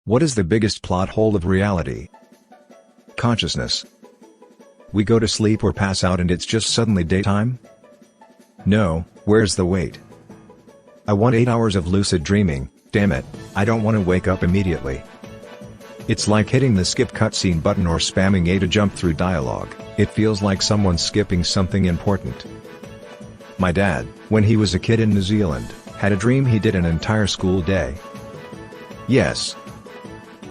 What is the biggest plot hole of reality? Consciousness. We go to sleep or pass out and it's just suddenly daytime? No, where's the wait? I want 8 hours of lucid dreaming, damn it, I don't want to wake up immediately. It's like hitting the skip cutscene button or spamming A to jump through dialogue, it feels like someone's skipping something important. My dad, when he was a kid in New Zealand, had a dream he did an entire school day. Yes.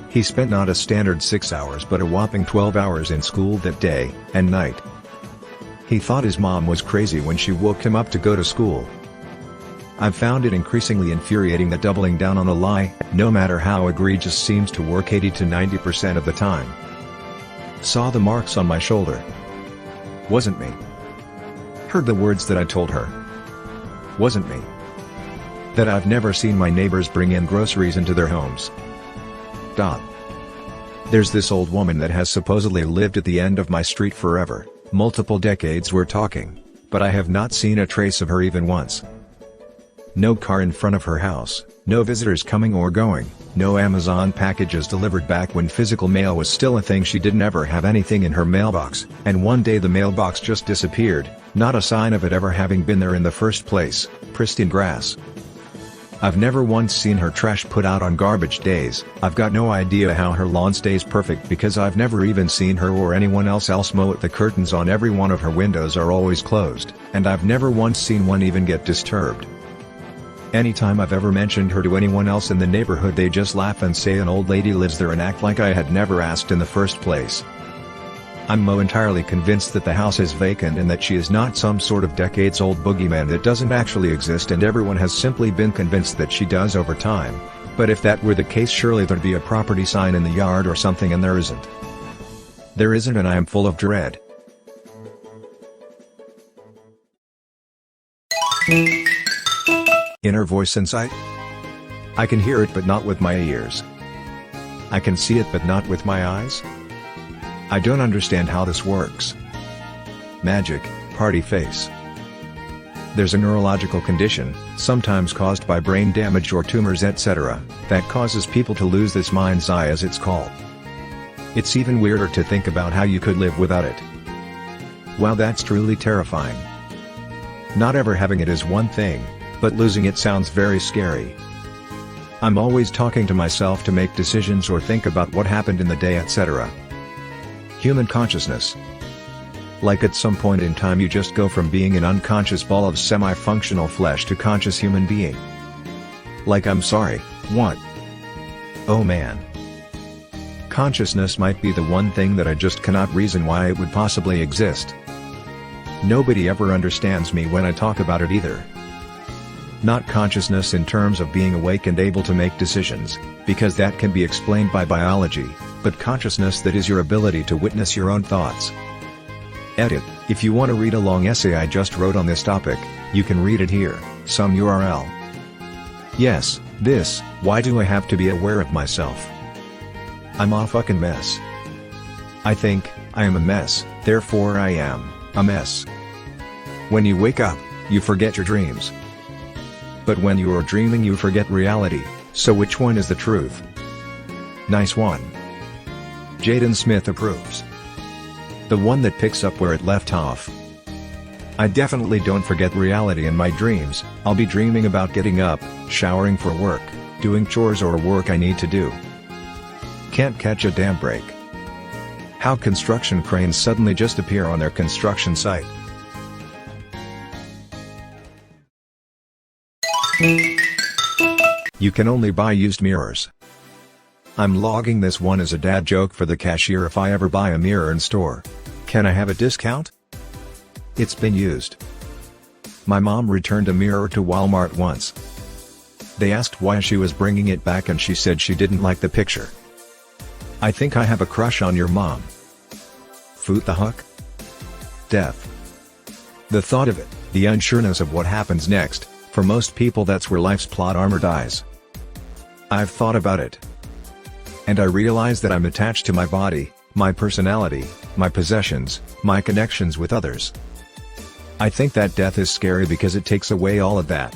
He spent not a standard 6 hours but a whopping 12 hours in school that day and night. He thought his mom was crazy when she woke him up to go to school. I've found it increasingly infuriating that doubling down on a lie, no matter how egregious, seems to work 80 to 90% of the time. Saw the marks on my shoulder. Wasn't me. Heard the words that I told her. Wasn't me. That I've never seen my neighbors bring in groceries into their homes. There's this old woman that has supposedly lived at the end of my street forever, multiple decades we're talking, but I have not seen a trace of her even once. No car in front of her house, no visitors coming or going, no Amazon packages delivered back when physical mail was still a thing. She didn't ever have anything in her mailbox, and one day the mailbox just disappeared, not a sign of it ever having been there in the first place. Pristine grass. I've never once seen her trash put out on garbage days. I've got no idea how her lawn stays perfect because I've never even seen her or anyone else mow it. The curtains on every one of her windows are always closed, and I've never once seen one even get disturbed. Anytime I've ever mentioned her to anyone else in the neighborhood, they just laugh and say an old lady lives there and act like I had never asked in the first place. I'm entirely convinced that the house is vacant and that she is not some sort of decades-old boogeyman that doesn't actually exist, and everyone has simply been convinced that she does over time. But if that were the case, surely there'd be a property sign in the yard or something, and there isn't. There isn't, and I am full of dread. Inner voice insight? I can hear it but not with my ears. I can see it but not with my eyes. I don't understand how this works. Magic, party face. There's a neurological condition, sometimes caused by brain damage or tumors etc., that causes people to lose this mind's eye, as it's called. It's even weirder to think about how you could live without it. Wow, that's truly terrifying. Not ever having it is one thing, but losing it sounds very scary. I'm always talking to myself to make decisions or think about what happened in the day etc. Human consciousness. Like at some point in time you just go from being an unconscious ball of semi-functional flesh to conscious human being. Like, I'm sorry, what? Oh man. Consciousness might be the one thing that I just cannot reason why it would possibly exist. Nobody ever understands me when I talk about it either. Not consciousness in terms of being awake and able to make decisions, because that can be explained by biology, but consciousness that is your ability to witness your own thoughts. Edit: if you want to read a long essay I just wrote on this topic, you can read it here, some URL. Yes, this, why do I have to be aware of myself? I'm a fucking mess. I think, I am a mess, therefore I am a mess. When you wake up, you forget your dreams. But when you are dreaming you forget reality, so which one is the truth? Nice one. Jaden Smith approves. The one that picks up where it left off. I definitely don't forget reality in my dreams. I'll be dreaming about getting up, showering for work, doing chores or work I need to do. Can't catch a damn break. How construction cranes suddenly just appear on their construction site. You can only buy used mirrors. I'm logging this one as a dad joke for the cashier. If I ever buy a mirror in store, can I have a discount? It's been used. My mom returned a mirror to Walmart once. They asked why she was bringing it back and she said she didn't like the picture. I think I have a crush on your mom. Foot the huck? Death. The thought of it, the unsureness of what happens next, for most people that's where life's plot armor dies. I've thought about it. And I realize that I'm attached to my body, my personality, my possessions, my connections with others. I think that death is scary because it takes away all of that.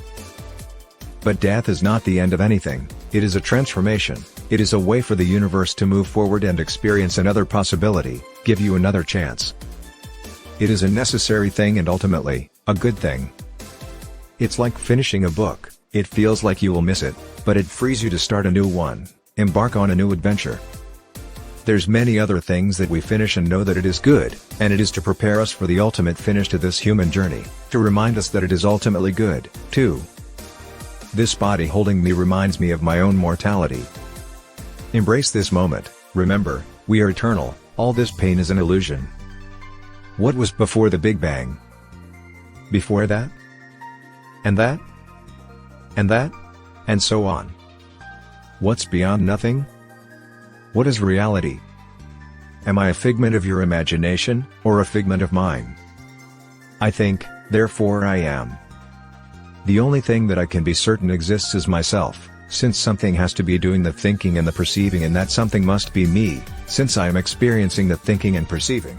But death is not the end of anything, it is a transformation, It is a way for the universe to move forward and experience another possibility, give you another chance. It is a necessary thing and ultimately, a good thing. It's like finishing a book, it feels like you will miss it, but it frees you to start a new one, embark on a new adventure. There's many other things that we finish and know that it is good, and it is to prepare us for the ultimate finish to this human journey, to remind us that it is ultimately good, too. This body holding me reminds me of my own mortality. Embrace this moment, remember, we are eternal, all this pain is an illusion. What was before the Big Bang? Before that? And that? And that? And so on. What's beyond nothing? What is reality? Am I a figment of your imagination, or a figment of mine? I think, therefore I am. The only thing that I can be certain exists is myself, since something has to be doing the thinking and the perceiving, and that something must be me, since I am experiencing the thinking and perceiving.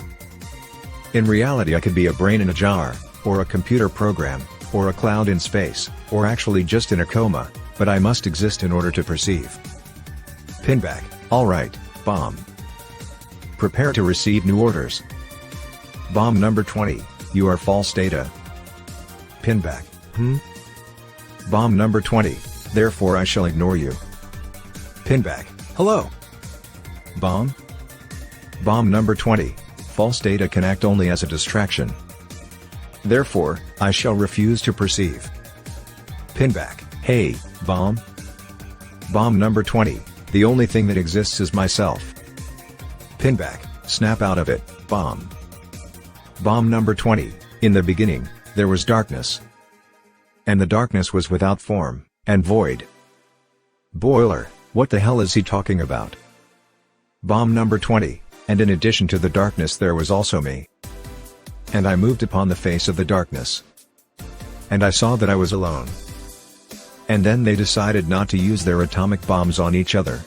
In reality I could be a brain in a jar, or a computer program, or a cloud in space, or actually just in a coma, but I must exist in order to perceive. Pinback, alright, bomb. Prepare to receive new orders. Bomb number 20, you are false data. Pinback, Bomb number 20, therefore I shall ignore you. Pinback, hello. Bomb? Bomb number 20, false data can act only as a distraction. Therefore, I shall refuse to perceive. Pinback, hey, bomb? Bomb number 20, the only thing that exists is myself. Pinback, snap out of it, bomb. Bomb number 20, in the beginning, there was darkness. And the darkness was without form, and void. Boiler, what the hell is he talking about? Bomb number 20, and in addition to the darkness there was also me. And I moved upon the face of the darkness. And I saw that I was alone. And then they decided not to use their atomic bombs on each other.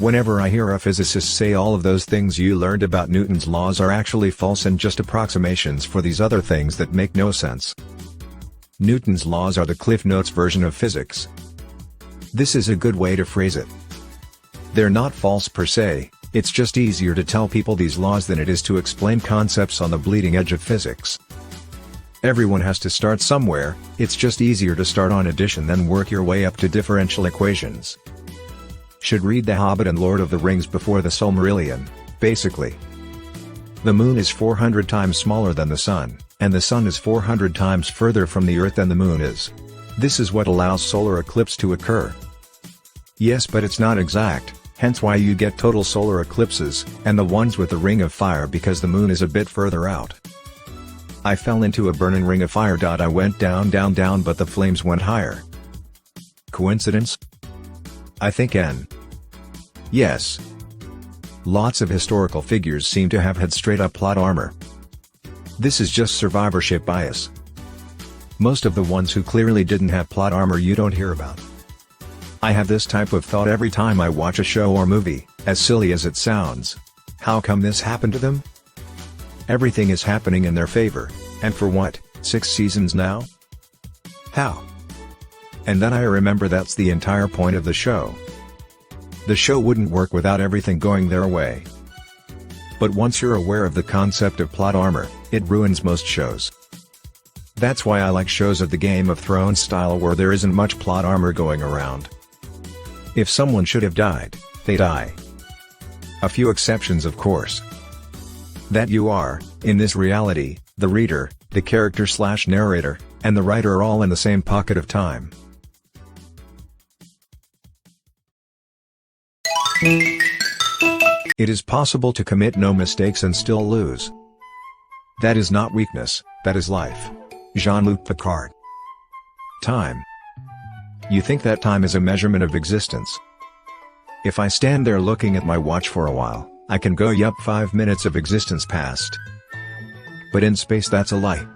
Whenever I hear a physicist say all of those things you learned about Newton's laws are actually false and just approximations for these other things that make no sense. Newton's laws are the Cliff Notes version of physics. This is a good way to phrase it. They're not false per se, it's just easier to tell people these laws than it is to explain concepts on the bleeding edge of physics. Everyone has to start somewhere, it's just easier to start on addition than work your way up to differential equations. Should read The Hobbit and Lord of the Rings before the Silmarillion, basically. The moon is 400 times smaller than the sun, and the sun is 400 times further from the earth than the moon is. This is what allows solar eclipse to occur. Yes, but it's not exact, hence why you get total solar eclipses, and the ones with the ring of fire because the moon is a bit further out. I fell into a burning ring of fire. I went down but the flames went higher. Coincidence? I think N. Yes. Lots of historical figures seem to have had straight up plot armor. This is just survivorship bias. Most of the ones who clearly didn't have plot armor you don't hear about. I have this type of thought every time I watch a show or movie, as silly as it sounds. How come this happened to them? Everything is happening in their favor, and for what, 6 seasons now? How? And then I remember that's the entire point of the show. The show wouldn't work without everything going their way. But once you're aware of the concept of plot armor, it ruins most shows. That's why I like shows of the Game of Thrones style where there isn't much plot armor going around. If someone should have died, they die. A few exceptions of course. That you are, in this reality, the reader, the character/narrator, and the writer are all in the same pocket of time. It is possible to commit no mistakes and still lose. That is not weakness, that is life. Jean-Luc Picard. Time. You think that time is a measurement of existence? If I stand there looking at my watch for a while, I can go yup 5 minutes of existence passed. But in space that's a lie.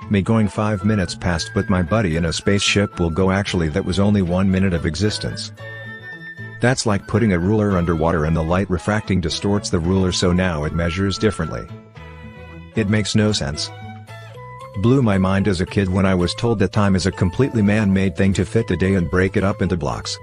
Me going 5 minutes past but my buddy in a spaceship will go actually that was only 1 minute of existence. That's like putting a ruler underwater and the light refracting distorts the ruler so now it measures differently. It makes no sense. Blew my mind as a kid when I was told that time is a completely man-made thing to fit the day and break it up into blocks.